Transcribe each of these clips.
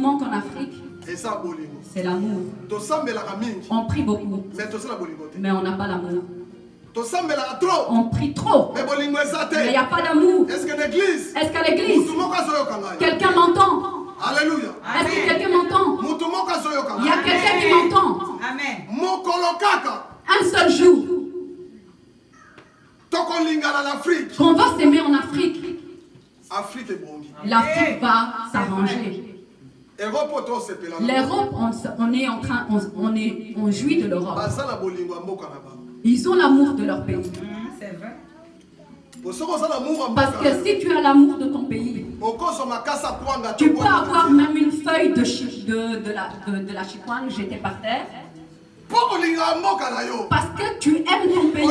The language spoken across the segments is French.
manque en Afrique, c'est l'amour. On prie beaucoup, mais on n'a pas l'amour. On prie trop, mais il n'y a pas d'amour. Est-ce qu'à l'église, quelqu'un m'entend? Alléluia. Est-ce que quelqu'un m'entend? Il y a quelqu'un qui m'entend. Amen. Un seul jour, qu'on va s'aimer en Afrique, l'Afrique va s'arranger. L'Europe, on jouit de l'Europe. Ils ont l'amour de leur pays. C'est vrai. Parce que si tu as l'amour de ton pays, tu peux avoir même une feuille de la chikwang jetée par terre. Parce que tu aimes ton pays.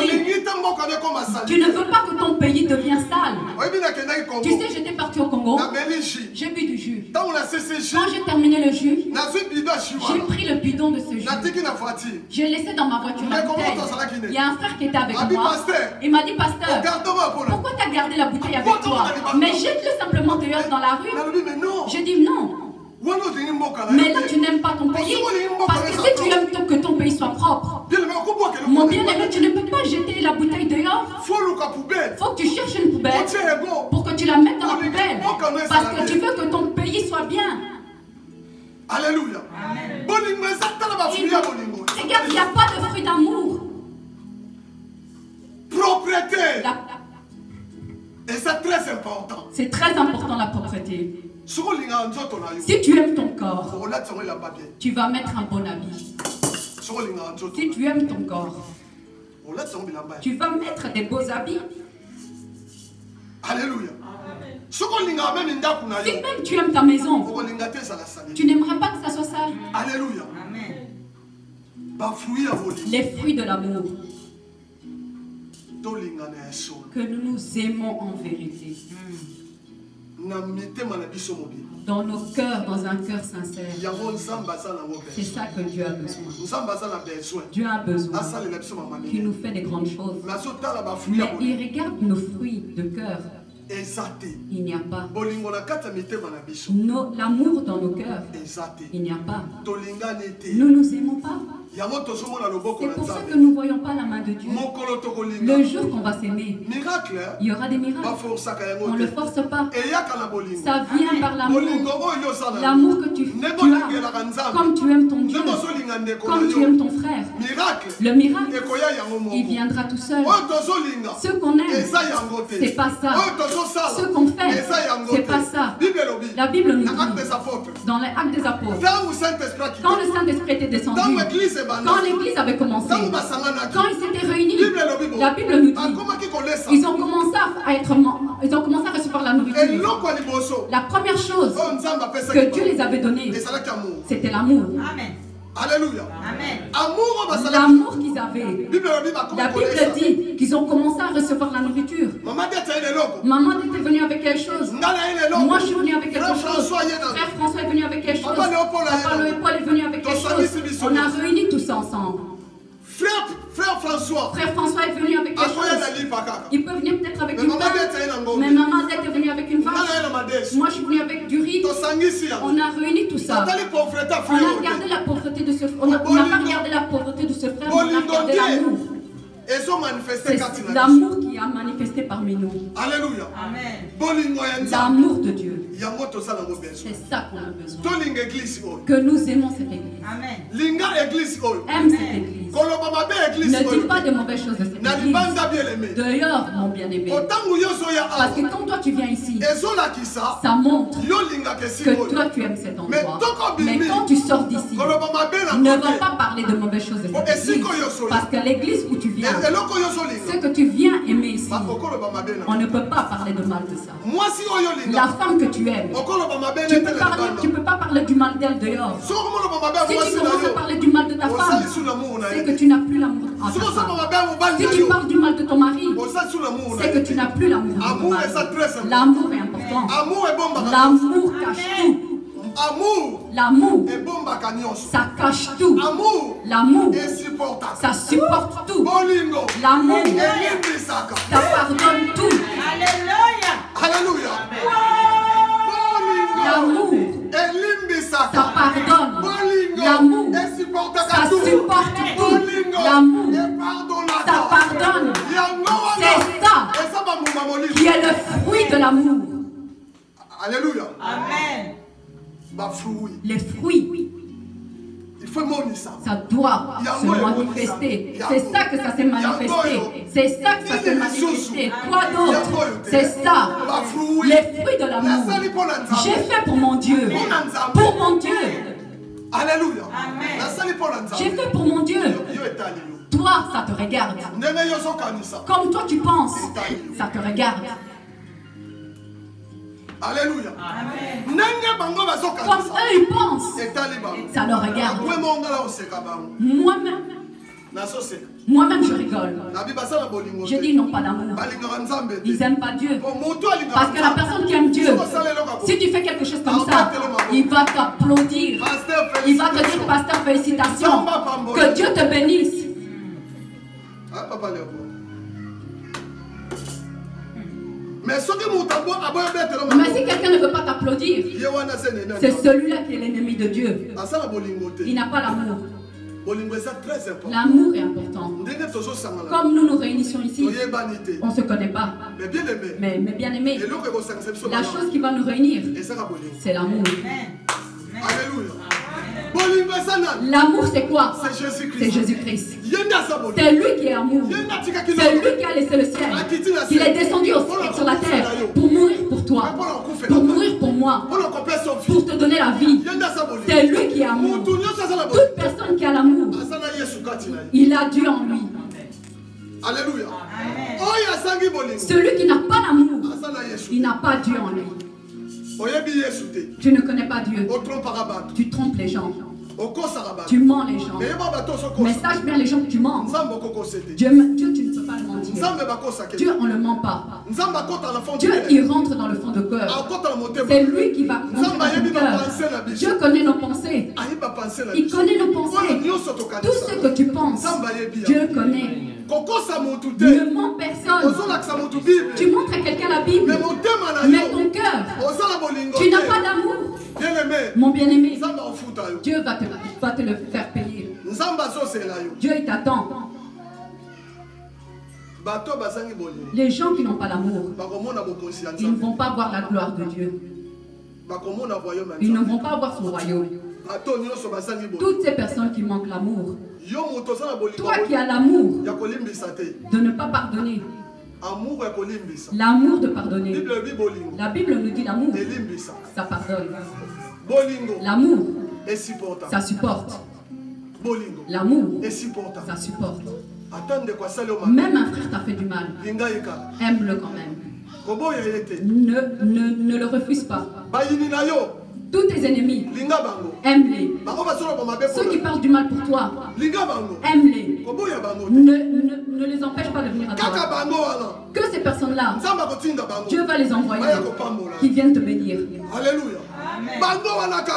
Tu ne veux pas que ton pays devienne sale. Tu sais, j'étais parti au Congo. J'ai bu du jus. Quand j'ai terminé le jus, j'ai pris le bidon de ce jus. J'ai laissé dans ma voiture la bouteille. Il y a un frère qui était avec moi. Il m'a dit, pasteur, pourquoi tu as gardé la bouteille avec toi? Mais jette-le simplement dehors dans la rue. J'ai dit non. Mais là, tu n'aimes pas ton pays. Parce que si tu aimes que ton pays soit propre, mon bien-aimé, tu ne peux pas jeter la bouteille dehors. Il faut que tu cherches une poubelle pour que tu la mettes dans la poubelle. Parce que tu veux que ton pays soit bien. Alléluia. Regarde, il n'y a pas de fruit d'amour. Propreté. Et c'est très important. C'est très important la propreté. Si tu aimes ton corps, tu vas mettre un bon habit. Si tu aimes ton corps, tu vas mettre des beaux habits. Alléluia. Si même tu aimes ta maison, tu n'aimerais pas que ça soit sale. Alléluia. Les fruits de l'amour. Que nous nous aimons en vérité. Dans nos cœurs, dans un cœur sincère. C'est ça que Dieu a besoin. Dieu a besoin qu'il nous fait des grandes choses. Mais il regarde nos fruits de cœur. Il n'y a pas. L'amour dans nos cœurs, il n'y a pas. Nous ne nous aimons pas. C'est pour ça que nous ne voyons pas la main de Dieu. Le jour qu'on va s'aimer, il y aura des miracles. On ne le force pas. Ça vient par l'amour. L'amour que tu as, comme tu aimes ton Dieu, comme tu aimes ton frère. Le miracle, il viendra tout seul. Ce qu'on aime, c'est pas ça. Ce qu'on fait, c'est pas ça. La Bible nous dit, dans les Actes des Apôtres, quand le Saint-Esprit était descendu, quand l'église avait commencé, quand ils s'étaient réunis, la Bible nous dit, ils ont commencé à recevoir la nourriture. La première chose que Dieu les avait donnée, c'était l'amour. Amen. Alléluia. Amen. L'amour qu'ils avaient. La Bible dit qu'ils ont commencé à recevoir la nourriture. Maman était venue avec quelque chose. Moi je suis venu avec quelque chose. Frère François est venu avec quelque chose. Papa Léopold est venu avec quelque chose. On a réuni tout ça ensemble. Frère François est venu avec quelque chose. Il peut venir peut-être avec une vache. Mais maman est venue avec une vache. Moi je suis venu avec du riz. On a réuni tout ça. On a regardé la pauvreté de ce frère. On n'a pas regardé la pauvreté de ce frère. On a regardé l'amour. C'est l'amour qui a manifesté parmi nous. Alléluia. Amen. L'amour de Dieu. C'est ça qu'on a besoin. Que nous aimons cette église. Amen. Aime cette église. Ne dis pas de mauvaises choses de cette église. Dehors, mon bien-aimé. Parce que quand toi tu viens ici, ça montre que toi tu aimes cet endroit. Mais quand tu sors d'ici, ne va pas parler de mauvaises choses de cette église. Parce que l'église où tu viens, ce que tu viens aimer ici, on ne peut pas parler de mal de ça. La femme que tu aimes, tu ne peux pas parler du mal d'elle dehors. Si tu commences à parler du mal de ta femme, c'est que tu n'as plus l'amour en ta femme. Si tu parles du mal de ton mari, c'est que tu n'as plus l'amour en ton mari. L'amour est important. L'amour cache tout. L'amour, ça cache tout. L'amour, ça supporte tout. L'amour, ça pardonne tout. Alléluia. L'amour, ça pardonne. L'amour, ça supporte tout. L'amour, ça pardonne. C'est ça qui est le fruit de l'amour. Alléluia. Amen. Les fruits. Ça doit se manifester. C'est ça que ça s'est manifesté. C'est ça que ça s'est manifesté. Quoi d'autre? C'est ça. Les fruits de l'amour. J'ai fait pour mon Dieu. Pour mon Dieu. Alléluia. J'ai fait pour mon Dieu. Toi, ça te regarde. Comme toi tu penses, ça te regarde. Alléluia. Comme eux ils pensent, ça leur regarde. Moi-même je rigole. Je dis non, pas d'amour. Ils n'aiment pas Dieu. Parce que la personne qui aime Dieu, si tu fais quelque chose comme ça, il va t'applaudir. Il va te dire, pasteur, félicitations. Que Dieu te bénisse. Mais si quelqu'un ne veut pas t'applaudir, c'est celui-là qui est l'ennemi de Dieu. Il n'a pas l'amour. L'amour est important. Comme nous nous réunissons ici, on ne se connaît pas. Mais bien aimé, la chose qui va nous réunir, c'est l'amour. Alléluia. L'amour c'est quoi? C'est Jésus-Christ. C'est Jésus-Christ. C'est lui qui est amour. C'est lui qui a laissé le ciel. Il est descendu sur la terre pour mourir pour toi. Pour mourir pour moi. Pour te donner la vie. C'est lui qui est amour. Toute personne qui a l'amour, il a Dieu en lui. Alléluia. Celui qui n'a pas l'amour, il n'a pas Dieu en lui. Tu ne connais pas Dieu. Tu trompes les gens. Tu mens les gens. Mais sache bien les gens que tu mens. Dieu, tu ne peux pas le mentir. Dieu, on ne le ment pas. Dieu, il rentre dans le fond de cœur. C'est lui qui va rentrer dans ton cœur. Dieu connaît nos pensées. Il connaît nos pensées. Tout ce que tu penses, Dieu connaît. Ne mens personne. Tu montres à quelqu'un la Bible. Mais ton cœur, tu n'as pas d'amour. Mon bien-aimé, Dieu va te le faire payer. Dieu, il t'attend. Les gens qui n'ont pas l'amour, ils ne vont pas voir la gloire de Dieu. Ils ne vont pas voir son royaume. Toutes ces personnes qui manquent l'amour, toi qui as l'amour de ne pas pardonner, l'amour de pardonner, la Bible nous dit l'amour, ça pardonne. L'amour, ça supporte. L'amour, ça supporte. Même un frère t'a fait du mal, aime-le quand même. Ne le refuse pas. Tous tes ennemis, aime-les. Ceux qui parlent du mal pour toi, aime-les. Ne les empêche pas de venir à toi. Que ces personnes-là, Dieu va les envoyer, qui viennent te bénir. Alléluia.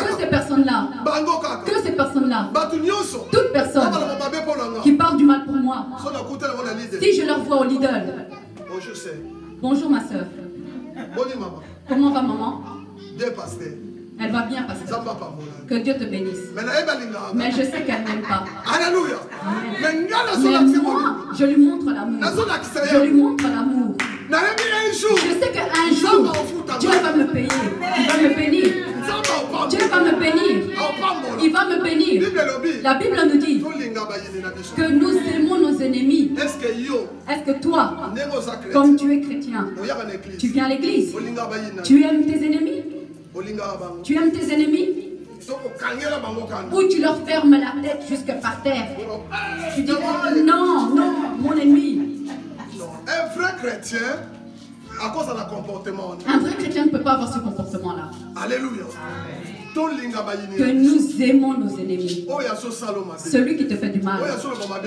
Que ces personnes-là, toute personne qui parle du mal pour moi, si je leur vois au Lidl, bonjour ma soeur, comment va maman? Elle va bien, pasteur. Que Dieu te bénisse. Mais je sais qu'elle n'aime pas. Alléluia. Mais moi, je lui montre l'amour. Je lui montre l'amour. Je sais qu'un jour, Dieu va me payer. Il va me bénir. Dieu va me bénir. Il va me bénir. La Bible nous dit que nous aimons nos ennemis. Est-ce que toi, comme tu es chrétien, tu viens à l'église, tu aimes tes ennemis? Tu aimes tes ennemis? Ou tu leur fermes la tête jusque par terre? Tu dis non, non, mon ennemi. Un vrai chrétien, à cause de la comportement. Un vrai chrétien ne peut pas avoir ce comportement-là. Alléluia. Que nous aimons nos ennemis. Celui qui te fait du mal,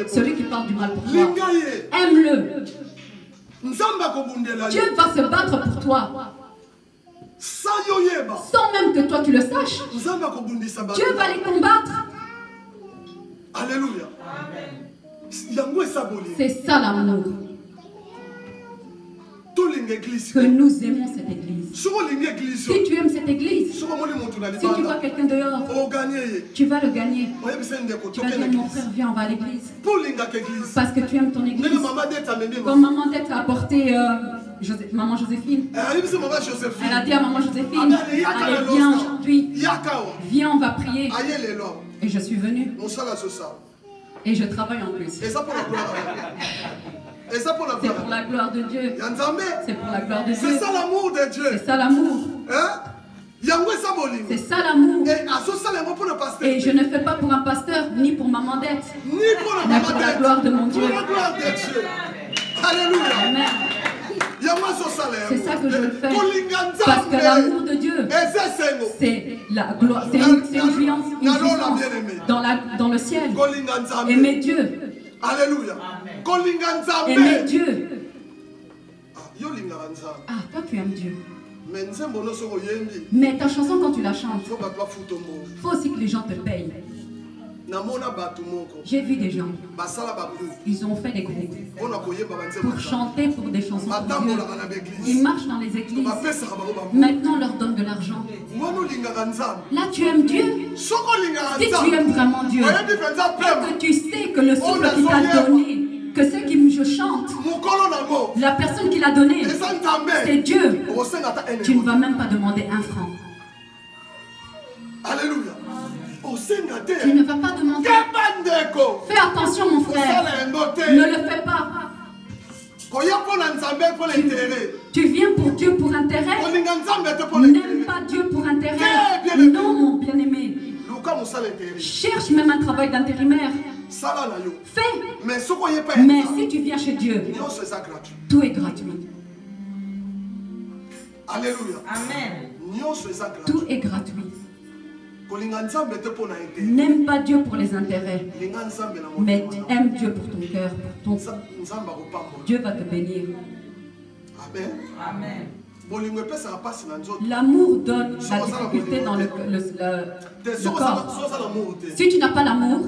celui qui parle du mal pour toi, aime-le. Dieu va se battre pour toi. Sans même que toi tu le saches, Dieu va les combattre. Alléluia. C'est ça l'amour. que nous aimons cette église. Si tu aimes cette église, si tu vois quelqu'un dehors, tu vas le gagner. Tu vas dire, mon frère, viens, on va à l'église. Parce que tu aimes ton église. Comme maman d'être a apporté maman Joséphine. Elle a dit à maman Joséphine, allez, viens aujourd'hui. Viens, on va prier. Et je suis venue. Et je travaille en plus. C'est pour la gloire de Dieu. C'est pour la gloire de Dieu. C'est ça l'amour de Dieu. C'est ça l'amour. C'est ça l'amour. Et je ne fais pas pour un pasteur, ni pour maman d'être. Mais pour la gloire de mon Dieu. Pour la gloire de Dieu. Alléluia. Amen. C'est ça que je veux faire. Parce que l'amour de Dieu, c'est la gloire, c'est une jouissance dans le ciel. Aimer Dieu. Alléluia. Aimer Dieu. Ah, toi tu aimes Dieu. Mais ta chanson, quand tu la chantes, il faut aussi que les gens te payent. J'ai vu des gens, ils ont fait des groupes pour chanter pour des chansons pour Dieu. Ils marchent dans les églises. Maintenant, on leur donne de l'argent. Là, tu aimes Dieu. Si tu aimes vraiment Dieu, et que tu sais que le souffle qu'il t'a donné, que ce que je chante, la personne qui l'a donné, c'est Dieu. Tu ne vas même pas demander un franc. Alléluia. Tu ne vas pas demander. Fais attention, mon frère. Ne le fais pas. Tu viens pour Dieu pour intérêt. N'aime pas Dieu pour intérêt. Non, mon bien-aimé. Cherche même un travail d'intérimaire. Fais. Mais si tu viens chez Dieu, tout est gratuit. Alléluia. Amen. Tout est gratuit. N'aime pas Dieu pour les intérêts, mais aime Dieu pour ton cœur, pour ton... Dieu va te bénir. Amen. Amen. L'amour donne la difficulté dans le corps. Si tu n'as pas l'amour,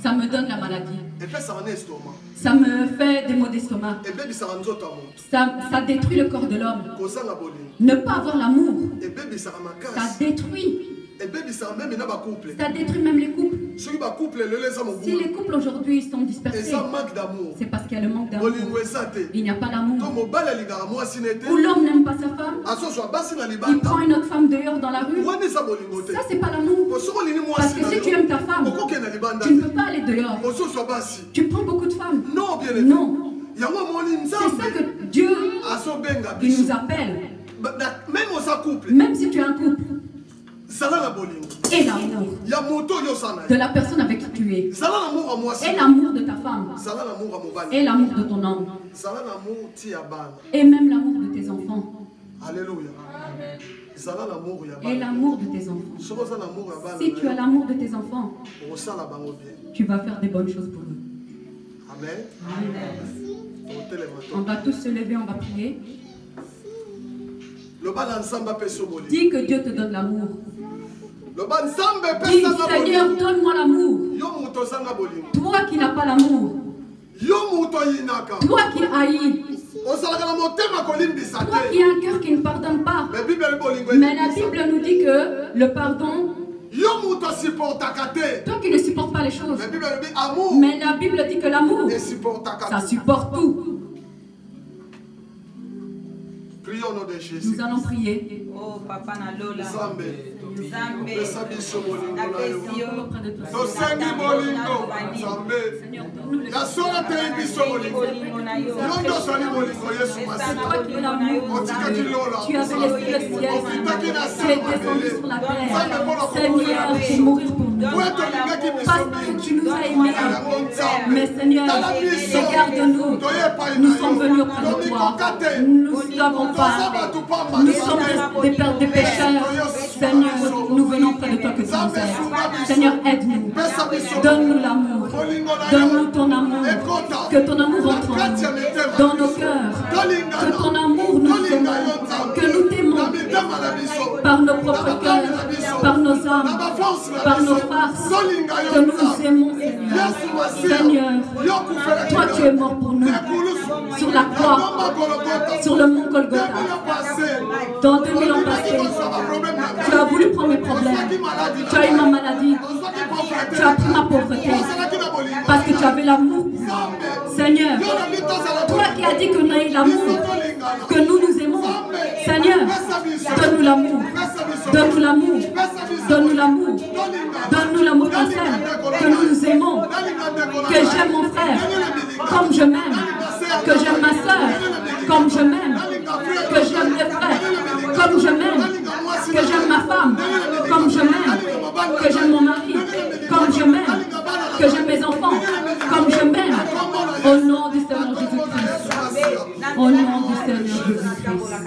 ça me donne la maladie. Ça me fait des maux d'estomac. Ça détruit le corps de l'homme. Ne pas avoir l'amour, ça détruit. Ça détruit même les couples. Si les couples aujourd'hui sont dispersés, c'est parce qu'il y a le manque d'amour. Il n'y a pas d'amour. Où l'homme n'aime pas sa femme, il prend une autre femme dehors dans la rue. Ça, c'est pas l'amour. Parce que si tu aimes ta femme, tu ne peux pas aller dehors. Tu prends beaucoup de femmes. Non. C'est ça que Dieu il nous appelle. Même si tu as un couple. Et l'amour de la personne avec qui tu es. Et l'amour de ta femme. Et l'amour de ton homme. Et même l'amour de tes enfants. Alléluia. Et l'amour de tes enfants. Si tu as l'amour de tes enfants, tu vas faire des bonnes choses pour eux. Amen. Amen. On va tous se lever, on va prier. Dis que Dieu te donne l'amour. Dis, Seigneur, donne-moi l'amour. Toi qui n'as pas l'amour. Toi qui haïs. Toi qui as un cœur qui ne pardonne pas. Mais la Bible nous dit que le pardon... Toi qui ne supportes pas les choses. Mais la Bible dit que l'amour, ça supporte tout. Prions au nom de Jésus. Nous allons prier. Oh, Papa Nalola. Nzambe. Tu avais laissé le ciel. Tu es descendu sur la terre. Seigneur, pour mourir pour nous. Parce que tu nous as aimés. Mais Seigneur, regarde-nous. Nous sommes venus auprès de toi. Nous ne savons pas. Nous sommes des pécheurs. Seigneur, nous venons près de toi que tu nous aides. Seigneur, aide-nous. Donne-nous l'amour. Donne-nous ton amour. Que ton amour entre dans nos cœurs. Que ton amour nous aimons. Que nous t'aimons. par nos propres cœurs, par nos âmes, par nos farces, que nous aimons, Seigneur. Toi tu es mort pour nous, sur la croix, sur le mont Golgotha. Dans 2000 ans passés, tu as voulu prendre mes problèmes, tu as eu ma maladie, tu as pris ma pauvreté, parce que tu avais l'amour. Seigneur, toi qui as dit que nous avons l'amour, que nous nous aimons, Seigneur, donne-nous l'amour, donne-nous l'amour, donne-nous l'amour, donne-nous l'amour qu'on s'aime, que nous nous aimons, que j'aime mon frère comme je m'aime, que j'aime ma soeur comme je m'aime, que j'aime mes frères comme je m'aime, que j'aime ma femme comme je m'aime, que j'aime mon mari comme je m'aime, que j'aime mes enfants comme je m'aime, au nom du Seigneur Jésus-Christ, au nom du Seigneur Jésus-Christ,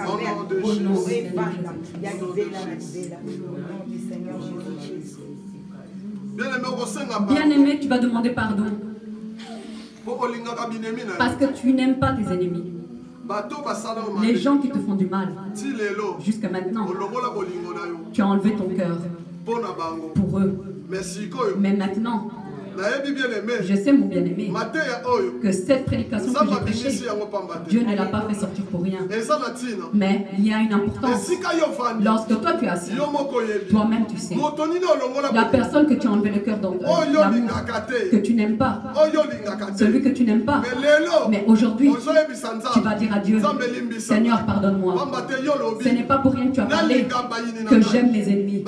au nom du Seigneur Jésus-Christ. Bien-aimé, tu vas demander pardon. Parce que tu n'aimes pas tes ennemis. Les gens qui te font du mal, jusqu'à maintenant, tu as enlevé ton cœur pour eux. Mais maintenant, je sais, mon bien-aimé, que cette prédication que j'ai prêchée, Dieu ne l'a pas fait sortir pour rien. Mais il y a une importance. Lorsque toi tu es assis, toi-même tu sais, la personne que tu as enlevé le cœur dans l'amour, que tu n'aimes pas, celui que tu n'aimes pas, mais aujourd'hui, tu vas dire à Dieu, Seigneur, pardonne-moi. Ce n'est pas pour rien que tu as parlé que j'aime les ennemis,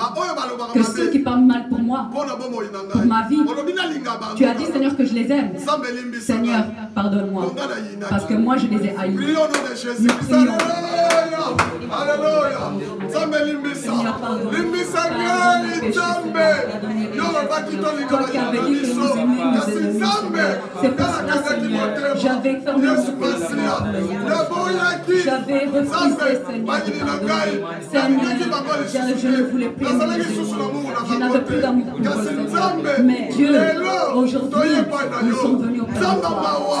que ceux qui parlent mal pour moi, pour ma vie, tu as dit, Seigneur, que je les aime. Seigneur, pardonne-moi. Parce que moi, je les ai haïs. Nous prions. Alléluia. Seigneur, pardonne-moi. C'est pour cela, Seigneur, j'avais fermé mon cœur. J'avais refusé, Seigneur, je ne voulais plus. Je n'avais plus d'amour pour toi, Seigneur. Mais Dieu, aujourd'hui, nous sommes venus au Père.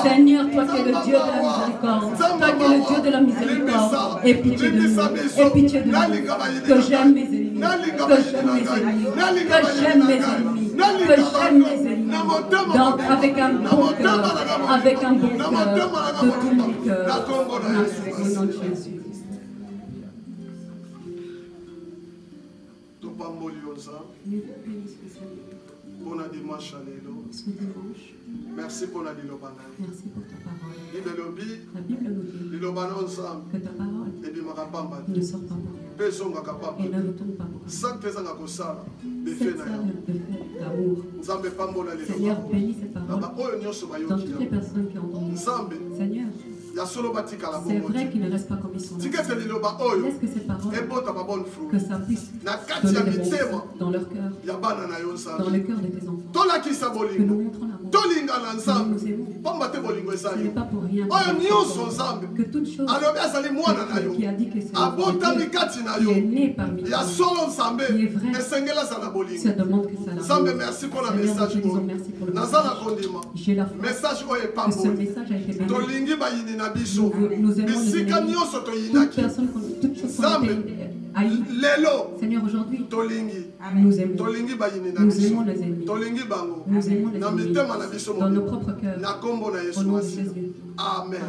Seigneur, toi qui es le Dieu de la miséricorde, toi qui es le Dieu de la miséricorde, aie pitié de nous, aie pitié de nous, que j'aime mes ennemis, que j'aime mes ennemis, que j'aime mes ennemis, que j'aime mes ennemis. Donc, avec un bon cœur, avec un bon cœur, de tout mon cœur, au nom de Jésus. Bon dimanche à l'élo. Merci pour la dilobana. Merci pour ta parole. La Bible nous dit que ta parole ne sort pas pour et ne retourne pas pour cette sœur de fait d'amour. Seigneur, bénis cette parole dans toutes les personnes qui ont entendu. Seigneur, c'est vrai qu'ils ne restent pas comme ils sont. Laisse que ces paroles, que ça puisse donner des bons dans leur cœur, dans le cœur de tes enfants. Que nous montrons l'amour. Que nous aimons. Ce n'est pas pour rien que toute chose qui a dit que c'est qui est né parmi nous, qui est vrai, ça demande que ça l'a. Merci pour le message. J'ai la foi que ce message a été béni. Nous aimons les ennemis. Toute personne, toute chose qu'on a été haïe. Seigneur, aujourd'hui, nous aimons. Nous aimons les ennemis. Nous aimons les ennemis. Dans nos propres cœurs. Au nom de Jésus. Amen.